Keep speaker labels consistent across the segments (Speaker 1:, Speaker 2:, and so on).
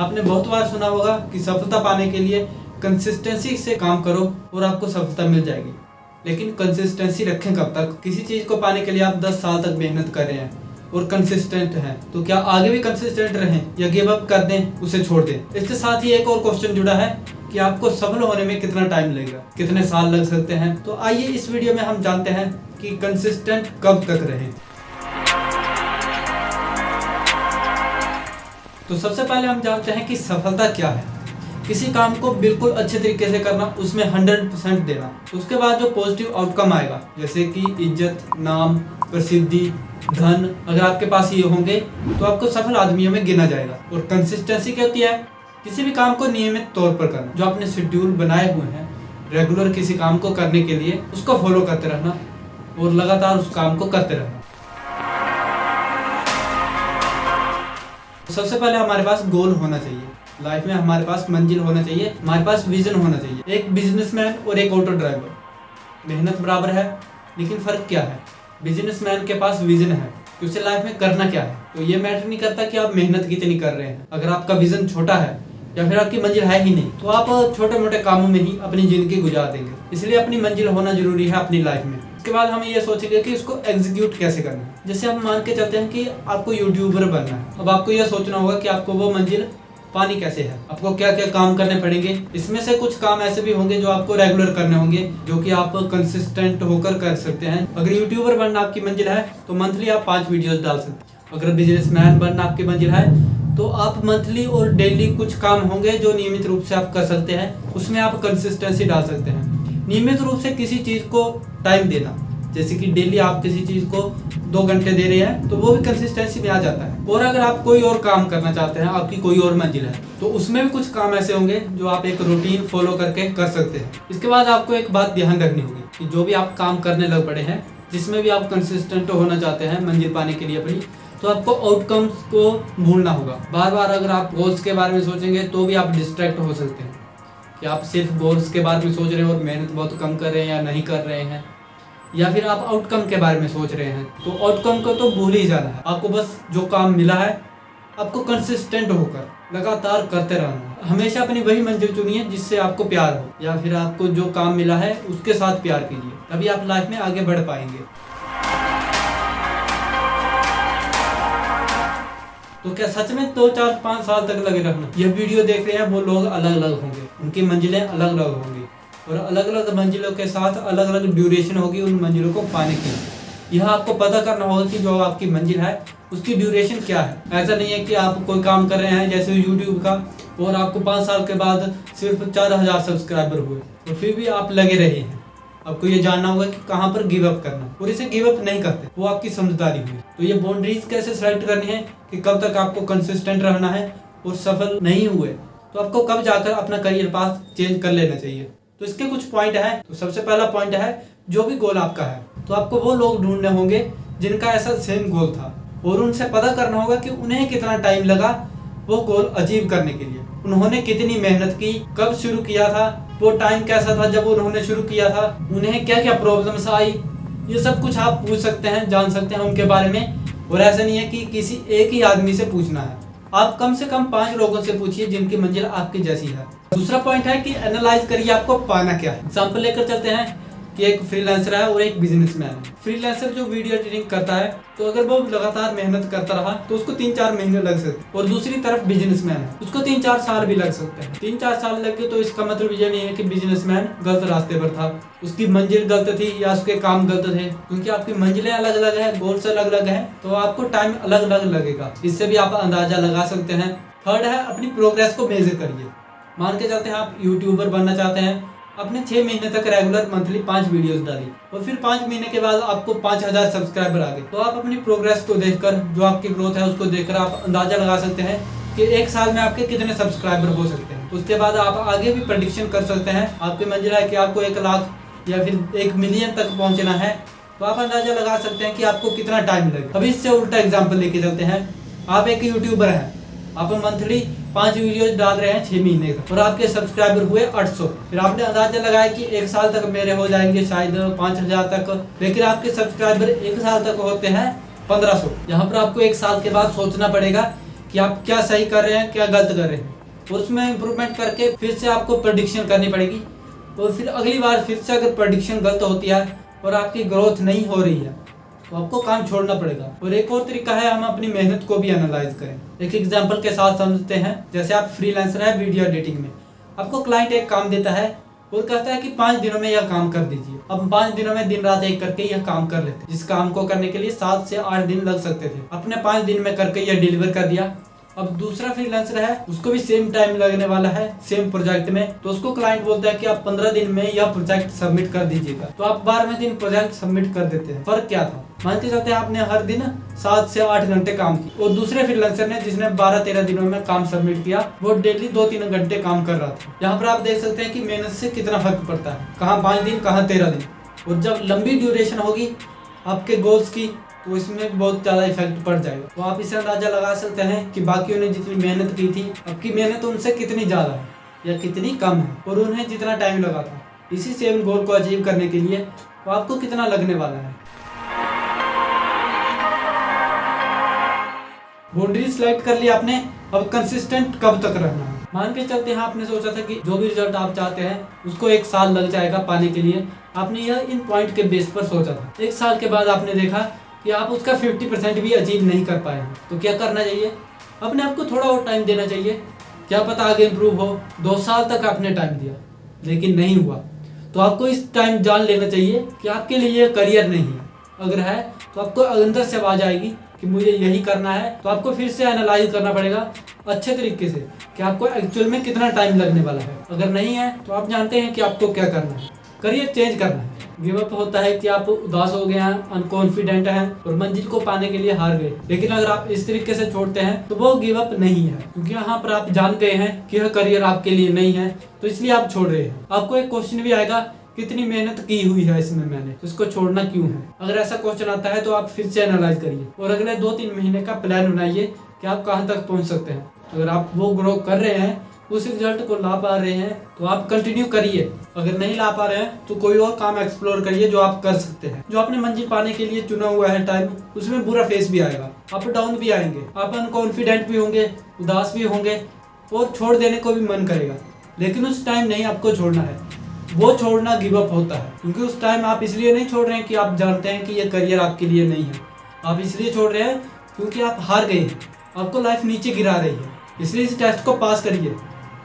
Speaker 1: आपने बहुत बार सुना होगा कि सफलता पाने के लिए कंसिस्टेंसी से काम करो और आपको सफलता मिल जाएगी। लेकिन कंसिस्टेंसी रखें कब तक? किसी चीज़ को पाने के लिए आप 10 साल तक मेहनत कर रहे हैं और कंसिस्टेंट हैं, तो क्या आगे भी कंसिस्टेंट रहें या गिव अप कर दें, उसे छोड़ दें? इसके साथ ही एक और क्वेश्चन जुड़ा है कि आपको सफल होने में कितना टाइम लगेगा, कितने साल लग सकते हैं। तो आइए इस वीडियो में हम जानते हैं कि कंसिस्टेंट कब तक रहें। तो सबसे पहले हम जानते हैं कि सफलता क्या है। किसी काम को बिल्कुल अच्छे तरीके से करना, उसमें 100% देना। उसके बाद जो पॉजिटिव आउटकम आएगा, जैसे कि इज्जत, नाम, प्रसिद्धि, धन, अगर आपके पास ये होंगे तो आपको सफल आदमियों में गिना जाएगा। और कंसिस्टेंसी क्या होती है? किसी भी काम को नियमित तौर पर करना, जो आपने शेड्यूल बनाए हुए हैं रेगुलर किसी काम को करने के लिए, उसको फॉलो करते रहना और लगातार उस काम को करते रहना। सबसे पहले हमारे पास गोल होना चाहिए, लाइफ में हमारे पास मंजिल होना चाहिए, हमारे पास विजन होना चाहिए। एक बिजनेसमैन और एक ऑटो ड्राइवर, मेहनत बराबर है, लेकिन फर्क क्या है? बिजनेसमैन के पास विजन है कि उसे लाइफ में करना क्या है। तो ये मैटर नहीं करता कि आप मेहनत कितनी कर रहे हैं। अगर आपका विजन छोटा है या फिर आपकी मंजिल है ही नहीं, तो आप छोटे मोटे कामों में ही अपनी जिंदगी गुजार देंगे। इसलिए अपनी मंजिल होना जरूरी है अपनी लाइफ में। उसके बाद हम ये सोचेंगे कि उसको एग्जीक्यूट कैसे करना है। जैसे हम मान के चलते हैं कि आपको यूट्यूबर बनना है। अब आपको यह सोचना होगा कि आपको वो मंजिल पानी कैसे है, आपको क्या क्या काम करने पड़ेंगे। इसमें से कुछ काम ऐसे भी होंगे जो आपको रेगुलर करने होंगे, जो कि आप कंसिस्टेंट होकर कर सकते हैं। अगर यूट्यूबर बनना आपकी मंजिल है तो मंथली आप 5 वीडियोस डाल सकते हैं। अगर बिजनेसमैन बनना आपकी मंजिल है तो आप मंथली और डेली कुछ काम होंगे जो नियमित रूप से आप कर सकते हैं, उसमें आप कंसिस्टेंसी डाल सकते हैं। नियमित रूप से किसी चीज को टाइम देना, जैसे कि डेली आप किसी चीज को 2 घंटे दे रहे हैं, तो वो भी कंसिस्टेंसी में आ जाता है। और अगर आप कोई और काम करना चाहते हैं, आपकी कोई और मंजिल है, तो उसमें भी कुछ काम ऐसे होंगे जो आप एक रूटीन फॉलो करके कर सकते हैं। इसके बाद आपको एक बात ध्यान रखनी होगी कि जो भी आप काम करने लग पड़े हैं, जिसमें भी आप कंसिस्टेंट होना चाहते हैं मंजिल पाने के लिए अपनी, तो आपको आउटकम्स को भूलना होगा। बार बार अगर आप गोल्स के बारे में सोचेंगे तो भी आप डिस्ट्रैक्ट हो सकते हैं कि आप सिर्फ गोल्स के बारे में सोच रहे हैं और मेहनत बहुत कम कर रहे हैं या नहीं कर रहे हैं, या फिर आप आउटकम के बारे में सोच रहे हैं। तो आउटकम को तो भूल ही जाना है। आपको बस जो काम मिला है, आपको कंसिस्टेंट होकर लगातार करते रहना है। हमेशा अपनी वही मंजिल चुनिए जिससे आपको प्यार हो, या फिर आपको जो काम मिला है उसके साथ प्यार कीजिए, तभी आप लाइफ में आगे बढ़ पाएंगे। तो क्या सच में 2, 4, 5 साल तक लगे रहना? यह वीडियो देख रहे हैं वो लोग अलग अलग होंगे, उनकी मंजिलें अलग अलग होंगी और अलग अलग मंजिलों के साथ अलग अलग ड्यूरेशन होगी उन मंजिलों को पाने की। यह आपको पता करना होगा कि जो आपकी मंजिल है उसकी ड्यूरेशन क्या है। ऐसा नहीं है कि आप कोई काम कर रहे हैं जैसे यूट्यूब का, और आपको 5 साल के बाद सिर्फ 4000 सब्सक्राइबर हुए और फिर भी आप लगे रहे हैं। आपको ये जानना होगा कि कहाँ पर गिव अप करना, और इसे गिव अप नहीं करते, वो आपकी समझदारी हुई। तो ये बाउंड्रीज कैसे सेलेक्ट करनी है कि कब तक आपको कंसिस्टेंट रहना है, और सफल नहीं हुए तो आपको कब जाकर अपना करियर पाथ चेंज कर लेना चाहिए। तो इसके कुछ पॉइंट है। तो सबसे पहला पॉइंट है, जो भी गोल आपका है, तो आपको वो लोग ढूंढने होंगे जिनका ऐसा सेम गोल था, और उनसे पता करना होगा कि उन्हें कितना टाइम लगा वो गोल अचीव करने के लिए, उन्होंने कितनी मेहनत की, कब शुरू किया था, वो टाइम कैसा था जब उन्होंने शुरू किया था, उन्हें क्या क्या प्रॉब्लम्स आई। ये सब कुछ आप पूछ सकते हैं, जान सकते हैं उनके बारे में। और ऐसा नहीं है कि किसी एक ही आदमी से पूछना है, आप कम से कम 5 लोगों से पूछिए जिनकी मंजिल आपकी जैसी है। दूसरा पॉइंट है कि एनालाइज करिए आपको पाना क्या है। एग्जांपल लेकर चलते हैं कि एक फ्रीलांसर है और एक बिजनेसमैन है। फ्रीलांसर जो वीडियो एडिटिंग करता है, तो अगर वो लगातार मेहनत करता रहा तो उसको 3-4 महीने लग सकते, और दूसरी तरफ बिजनेसमैन है, उसको 3-4 साल भी लग सकते हैं। 3-4 साल लग गए तो इसका मतलब ये नहीं है कि बिजनेसमैन गलत रास्ते पर था, उसकी मंजिल गलत थी या उसके काम गलत थे। क्योंकि आपकी मंजिलें अलग अलग है, गोल्स अलग अलग है, तो आपको टाइम अलग अलग लगेगा। इससे भी आप अंदाजा लगा सकते हैं। थर्ड है, अपनी प्रोग्रेस को मेजर करिए। मान के चलते हैं आप यूट्यूबर बनना चाहते हैं, अपने 6 महीने तक रेगुलर मंथली 5 वीडियोस डालिए, और फिर 5 महीने के बाद आपको 5000 सब्सक्राइबर आ गए, तो आप अपनी प्रोग्रेस को देखकर, जो आपकी ग्रोथ है उसको देखकर आप अंदाजा लगा सकते हैं कि 1 साल में आपके कितने सब्सक्राइबर हो सकते हैं। उसके बाद आप आगे भी प्रेडिक्शन कर सकते हैं। आपकी मंजिल है कि आपको 1 लाख या फिर 1 मिलियन तक पहुंचना है, तो आप अंदाजा लगा सकते हैं कि आपको कितना टाइम लगेगा। अभी इससे उल्टा एग्जाम्पल लेके चलते हैं। आप एक यूट्यूबर हैं, आप मंथली 5 वीडियोज डाल रहे हैं 6 महीने का, और आपके सब्सक्राइबर हुए 800। फिर आपने अंदाजा लगाया कि 1 साल तक मेरे हो जाएंगे शायद 5000 तक, लेकिन आपके सब्सक्राइबर 1 साल तक होते हैं 1500। यहाँ पर आपको 1 साल के बाद सोचना पड़ेगा कि आप क्या सही कर रहे हैं, क्या गलत कर रहे हैं। उसमें इम्प्रूवमेंट करके फिर से आपको प्रेडिक्शन करनी पड़ेगी। और फिर अगली बार फिर से अगर प्रेडिक्शन गलत होती है और आपकी ग्रोथ नहीं हो रही है तो आपको काम छोड़ना पड़ेगा। और एक और तरीका है, हम अपनी मेहनत को भी एनालाइज करें। एक एग्जांपल के साथ समझते हैं। जैसे आप फ्रीलांसर है वीडियो एडिटिंग में, आपको क्लाइंट एक काम देता है और कहता है कि 5 दिनों में यह काम कर दीजिए। अब 5 दिनों में दिन रात एक करके यह काम कर लेते। जिस काम को करने के लिए 7 से 8 दिन लग सकते थे, अपने 5 दिन में करके यह डिलीवर कर दिया। अब दूसरा फ्रीलांसर है, उसको भी सेम टाइम लगने वाला है सेम प्रोजेक्ट में, तो उसको क्लाइंट बोलता है कि आप 15 दिन में यह प्रोजेक्ट सबमिट कर दीजिएगा। तो आप 12वें दिन प्रोजेक्ट सबमिट कर देते हैं। फर्क क्या था? मानते चलते हैं आपने हर दिन 7 से 8 घंटे काम किया और दूसरे फ्रीलांसर ने जिसने 12-13 दिनों में काम सबमिट किया वो डेली 2-3 घंटे काम कर रहा था। यहाँ पर आप देख सकते हैं कि मेहनत से कितना फर्क पड़ता है, कहाँ 5 दिन कहाँ 13 दिन। और जब लंबी ड्यूरेशन होगी आपके गोल्स की तो इसमें बहुत ज़्यादा इफेक्ट पड़ जाएगा। तो आप इसे अंदाजा लगा सकते हैं कि बाकियों ने जितनी मेहनत की थी, आपकी मेहनत उनसे कितनी ज़्यादा है या कितनी कम है, और उन्हें जितना टाइम लगा था इसी सेम गोल को अचीव करने के लिए तो आपको कितना लगने वाला है। बाउंड्री सेलेक्ट कर ली आपने, अब कंसिस्टेंट कब तक रहना है। मान के चलते हैं आपने सोचा था कि जो भी रिजल्ट आप चाहते हैं उसको 1 साल लग जाएगा पाने के लिए। आपने यह इन पॉइंट के बेस पर सोचा था। 1 साल के बाद आपने देखा कि आप उसका 50% भी अचीव नहीं कर पाए हैं, तो क्या करना चाहिए? अपने आप को थोड़ा और टाइम देना चाहिए, क्या पता आगे इम्प्रूव हो। 2 साल तक आपने टाइम दिया लेकिन नहीं हुआ, तो आपको इस टाइम जान लेना चाहिए कि आपके लिए ये करियर नहीं है। अगर है तो आपको अंदर से आवाज आएगी कि मुझे यही करना है, तो आपको फिर से एनालाइज करना पड़ेगा अच्छे तरीके से कि आपको एक्चुअल में कितना टाइम लगने वाला है। अगर नहीं है तो आप जानते हैं कि आपको क्या करना है, करियर चेंज करना है। गिव अप होता है कि आप उदास हो गए हैं, अनकॉन्फिडेंट हैं और मंजिल को पाने के लिए हार गए। लेकिन अगर आप इस तरीके से छोड़ते हैं तो वो गिव अप नहीं है, क्योंकि यहाँ पर आप जान गए हैं कि यह करियर आपके लिए नहीं है, तो इसलिए आप छोड़ रहे हैं। आपको एक क्वेश्चन भी आएगा, कितनी मेहनत की हुई है इसमें मैंने, तो इसको छोड़ना क्यों है? अगर ऐसा क्वेश्चन आता है तो आप फिर से एनालाइज करिए और अगले 2-3 महीने का प्लान बनाइए कि आप कहाँ तक पहुँच सकते हैं। अगर आप वो ग्रो कर रहे हैं, उस रिजल्ट को ला पा रहे हैं तो आप कंटिन्यू करिए। अगर नहीं ला पा रहे हैं तो कोई और काम एक्सप्लोर करिए जो आप कर सकते हैं। जो आपने मंजिल पाने के लिए चुना हुआ है टाइम, उसमें बुरा फेस भी आएगा, अप डाउन भी आएंगे, आप अनकॉन्फिडेंट भी होंगे, उदास भी होंगे और छोड़ देने को भी मन करेगा। लेकिन उस टाइम नहीं आपको छोड़ना है, वो छोड़ना गिव अप होता है। क्योंकि उस टाइम आप इसलिए नहीं छोड़ रहे हैं कि आप जानते हैं कि ये करियर आपके लिए नहीं है, आप इसलिए छोड़ रहे हैं क्योंकि आप हार गए हैं, आपको लाइफ नीचे गिरा रही है। इसलिए इस टेस्ट को पास करिए।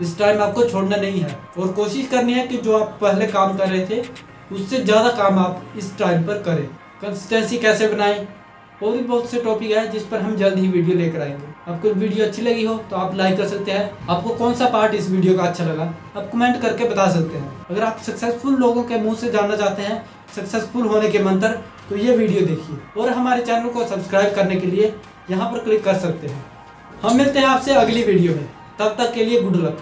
Speaker 1: इस टाइम आपको छोड़ना नहीं है और कोशिश करनी है कि जो आप पहले काम कर रहे थे उससे ज़्यादा काम आप इस टाइम पर करें। कंसिस्टेंसी कैसे बनाएं और भी बहुत से टॉपिक है जिस पर हम जल्द ही वीडियो लेकर आएंगे। आपको वीडियो अच्छी लगी हो तो आप लाइक कर सकते हैं। आपको कौन सा पार्ट इस वीडियो का अच्छा लगा आप कमेंट करके बता सकते हैं। अगर आप सक्सेसफुल लोगों के मुंह से जानना चाहते हैं सक्सेसफुल होने के मंत्र, तो ये वीडियो देखिए और हमारे चैनल को सब्सक्राइब करने के लिए यहाँ पर क्लिक कर सकते हैं। हम मिलते हैं आपसे अगली वीडियो में, तब तक के लिए गुड लक।